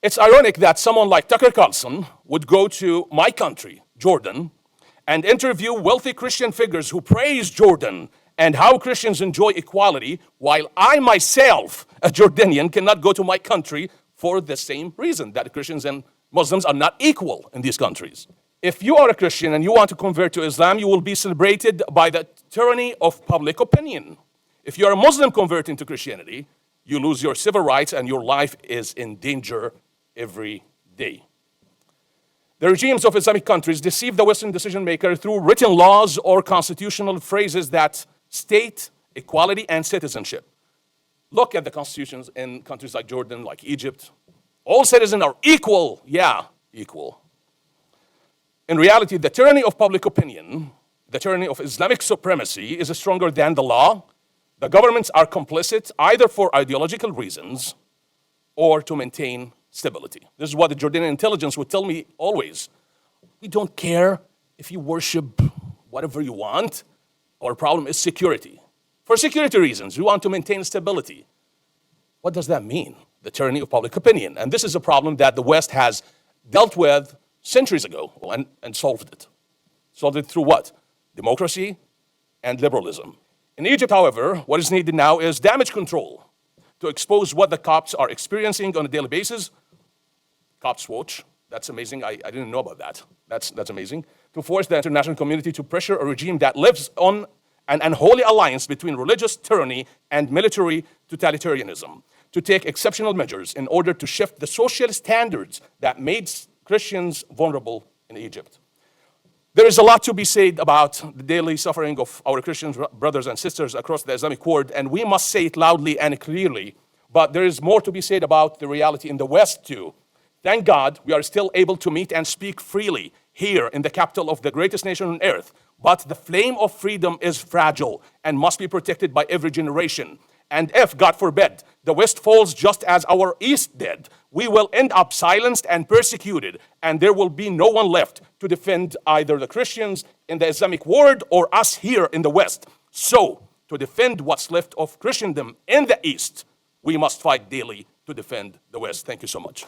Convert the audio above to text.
It's ironic that someone like Tucker Carlson would go to my country, Jordan, and interview wealthy Christian figures who praise Jordan and how Christians enjoy equality, while I myself, a Jordanian, cannot go to my country for the same reason, that Christians and Muslims are not equal in these countries. If you are a Christian and you want to convert to Islam, you will be celebrated by the tyranny of public opinion. If you are a Muslim converting to Christianity, you lose your civil rights and your life is in danger every day. The regimes of Islamic countries deceive the Western decision maker through written laws or constitutional phrases that state equality and citizenship. Look at the constitutions in countries like Jordan, like Egypt. All citizens are equal. Yeah, equal. In reality, the tyranny of public opinion, the tyranny of Islamic supremacy is stronger than the law. The governments are complicit either for ideological reasons or to maintain stability. This is what the Jordanian intelligence would tell me always. We don't care if you worship whatever you want. Our problem is security. For security reasons, we want to maintain stability. What does that mean? The tyranny of public opinion. And this is a problem that the West has dealt with centuries ago and solved it. Solved it through what? Democracy and liberalism. In Egypt, however, what is needed now is damage control to expose what the Copts are experiencing on a daily basis. Copts Watch, that's amazing. I didn't know about that. That's amazing. To force the international community to pressure a regime that lives on an unholy alliance between religious tyranny and military totalitarianism, to take exceptional measures in order to shift the social standards that made Christians vulnerable in Egypt. There is a lot to be said about the daily suffering of our Christian brothers and sisters across the Islamic world, and we must say it loudly and clearly. But there is more to be said about the reality in the West too. Thank God we are still able to meet and speak freely here in the capital of the greatest nation on earth. But the flame of freedom is fragile and must be protected by every generation. And if, God forbid, the West falls just as our East did, we will end up silenced and persecuted, and there will be no one left to defend either the Christians in the Islamic world or us here in the West. So, to defend what's left of Christendom in the East, we must fight daily to defend the West. Thank you so much.